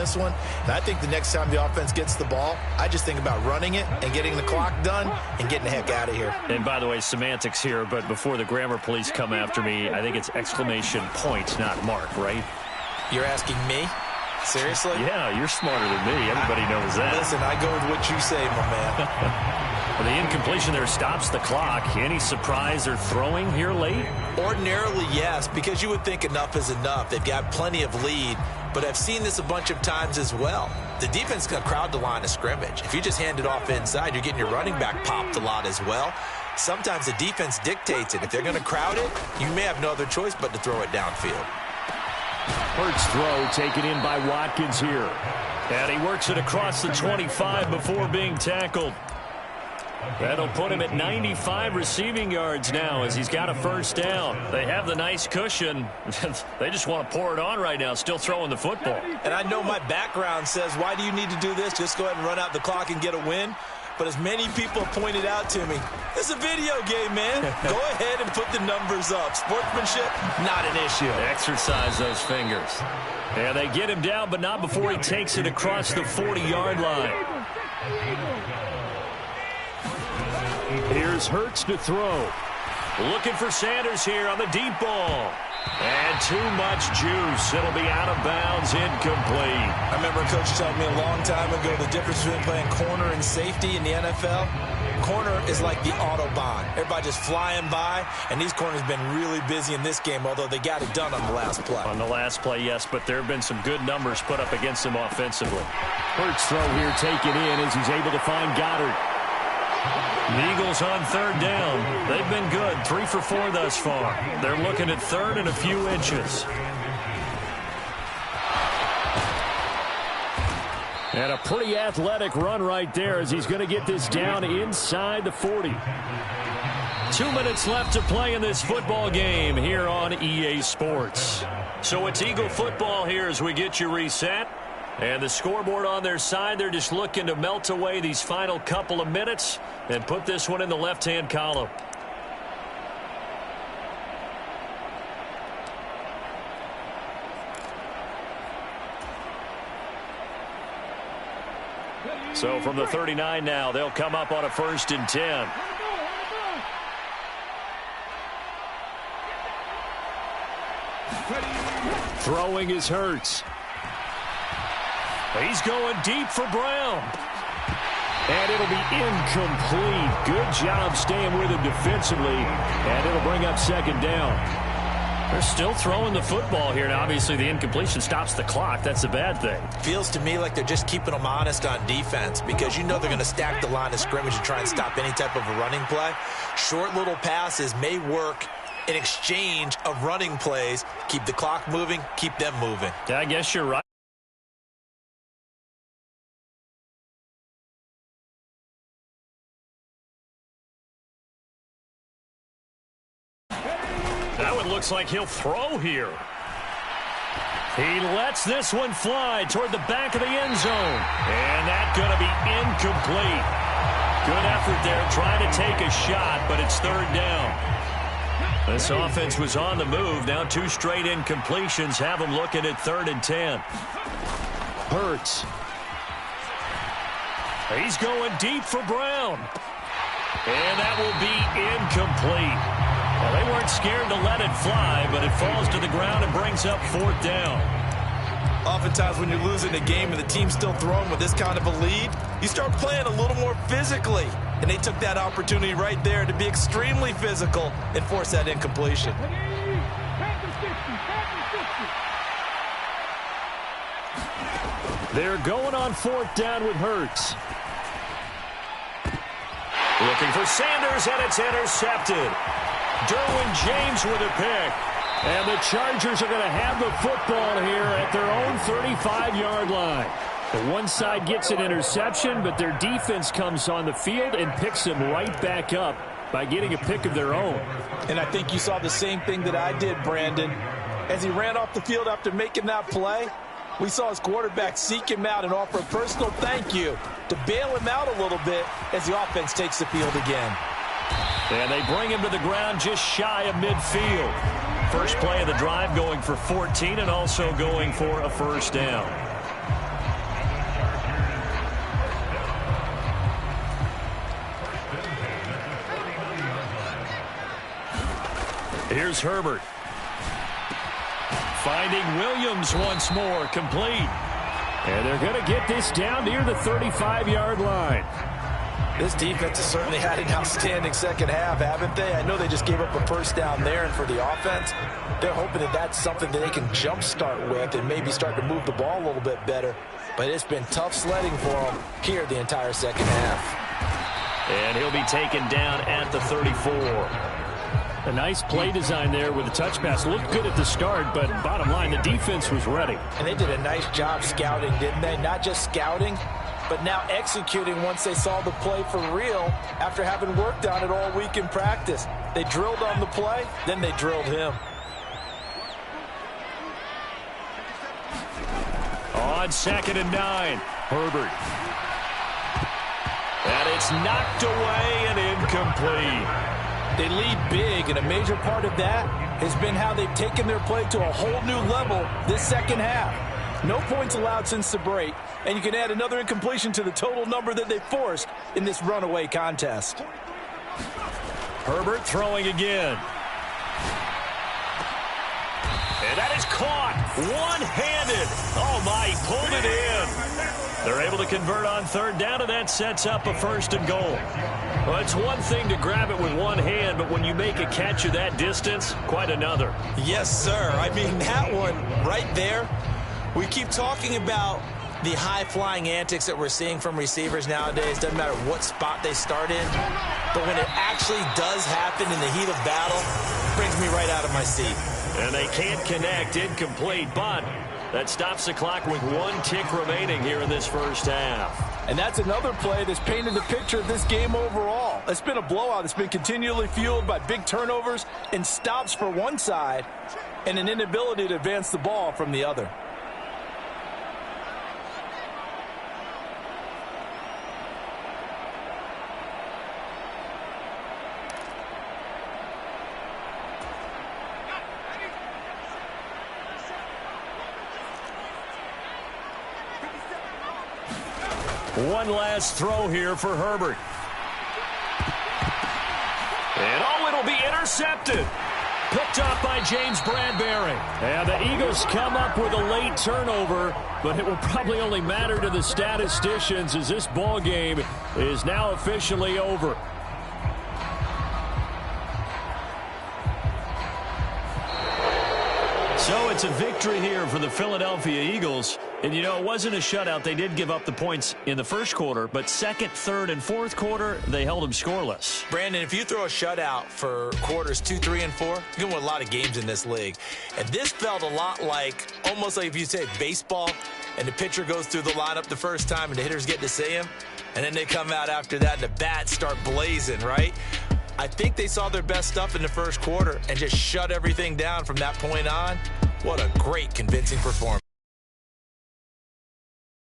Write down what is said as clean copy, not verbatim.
this one. And I think the next time the offense gets the ball, I just think about running it and getting the clock done and getting the heck out of here. And by the way, semantics here, but before the grammar police come after me, I think it's exclamation point, not mark, right? You're asking me? Seriously? Yeah, you're smarter than me. Everybody knows that. Listen, I go with what you say, my man. Well, the incompletion there stops the clock. Any surprise or throwing here late? Ordinarily, yes, because you would think enough is enough. They've got plenty of lead, but I've seen this a bunch of times as well. The defense is going to crowd the line of scrimmage. If you just hand it off inside, you're getting your running back popped a lot as well. Sometimes the defense dictates it. If they're going to crowd it, you may have no other choice but to throw it downfield. Hurts throw taken in by Watkins here. And he works it across the 25 before being tackled. That'll put him at 95 receiving yards now as he's got a first down. They have the nice cushion. They just want to pour it on right now, still throwing the football. And I know my background says, why do you need to do this? Just go ahead and run out the clock and get a win. But as many people have pointed out to me, it's a video game, man. Go ahead and put the numbers up. Sportsmanship, not an issue. Exercise those fingers. And they get him down, but not before he takes it across the 40-yard line. Here's Hurts to throw. Looking for Sanders here on the deep ball. And too much juice. It'll be out of bounds, incomplete. I remember a coach telling me a long time ago the difference between playing corner and safety in the NFL. Corner is like the Autobahn. Everybody just flying by, and these corners have been really busy in this game, although they got it done on the last play. On the last play, yes, but there have been some good numbers put up against him offensively. Hurts throw here taken in as he's able to find Goddard. The Eagles on third down. They've been good, 3 for 4 thus far. They're looking at third and a few inches. And a pretty athletic run right there as he's going to get this down inside the 40. 2 minutes left to play in this football game here on EA Sports. So it's Eagle football here as we get you reset. And the scoreboard on their side, they're just looking to melt away these final couple of minutes and put this one in the left-hand column. So from the 39 now, they'll come up on a 1st and 10. Throwing is Hurts. He's going deep for Brown. And it'll be incomplete. Good job staying with him defensively. And it'll bring up 2nd down. They're still throwing the football here. Now, obviously, the incompletion stops the clock. That's a bad thing. Feels to me like they're just keeping them honest on defense because you know they're going to stack the line of scrimmage and try and stop any type of a running play. Short little passes may work in exchange of running plays. Keep the clock moving, keep them moving. Yeah, I guess you're right. That one looks like he'll throw here. He lets this one fly toward the back of the end zone. And that's going to be incomplete. Good effort there trying to take a shot, but it's 3rd down. This offense was on the move. Now 2 straight incompletions have them looking at 3rd and 10. Hurts. He's going deep for Brown. And that will be incomplete. Well, they weren't scared to let it fly, but it falls to the ground and brings up 4th down. Oftentimes when you're losing a game and the team's still throwing with this kind of a lead, you start playing a little more physically. And they took that opportunity right there to be extremely physical and force that incompletion. They're going on 4th down with Hurts. Looking for Sanders, and it's intercepted. Derwin James with a pick. And the Chargers are going to have the football here at their own 35-yard line. The one side gets an interception, but their defense comes on the field and picks them right back up by getting a pick of their own. And I think you saw the same thing that I did, Brandon. As he ran off the field after making that play, we saw his quarterback seek him out and offer a personal thank you to bail him out a little bit as the offense takes the field again. And they bring him to the ground just shy of midfield. First play of the drive going for 14 and also going for a 1st down. Here's Herbert. Finding Williams once more, complete. And they're going to get this down near the 35-yard line. This defense has certainly had an outstanding second half, haven't they? I know they just gave up a first down there, and for the offense, they're hoping that that's something that they can jumpstart with and maybe start to move the ball a little bit better. But it's been tough sledding for them here the entire second half. And he'll be taken down at the 34. A nice play design there with the touch pass. Looked good at the start, but bottom line, the defense was ready. And they did a nice job scouting, didn't they? Not just scouting, but now executing once they saw the play for real after having worked on it all week in practice. They drilled on the play, then they drilled him. On 2nd and 9, Herbert. And it's knocked away and incomplete. They lead big, and a major part of that has been how they've taken their play to a whole new level this second half. No points allowed since the break, and you can add another incompletion to the total number that they forced in this runaway contest. Herbert throwing again. And that is caught one-handed. Oh, my, he pulled it in. They're able to convert on 3rd down, and that sets up a 1st and goal. Well, it's one thing to grab it with one hand, but when you make a catch of that distance, quite another. Yes, sir. I mean, that one right there, we keep talking about the high-flying antics that we're seeing from receivers nowadays. Doesn't matter what spot they start in, but when it actually does happen in the heat of battle, it brings me right out of my seat. And they can't connect, incomplete, but that stops the clock with 1 tick remaining here in this first half. And that's another play that's painted the picture of this game overall. It's been a blowout. It's been continually fueled by big turnovers and stops for one side and an inability to advance the ball from the other. One last throw here for Herbert. And oh, it'll be intercepted. Picked up by James Bradbury. And the Eagles come up with a late turnover, but it will probably only matter to the statisticians as this ball game is now officially over. So it's a victory here for the Philadelphia Eagles. And, you know, it wasn't a shutout. They did give up the points in the first quarter, but 2nd, 3rd, and 4th quarter, they held them scoreless. Brandon, if you throw a shutout for quarters 2, 3, and 4, you're going to win a lot of games in this league. And this felt a lot like, almost like if you say baseball, and the pitcher goes through the lineup the first time, and the hitters get to see him, and then they come out after that, and the bats start blazing, right? I think they saw their best stuff in the first quarter and just shut everything down from that point on. What a great, convincing performance.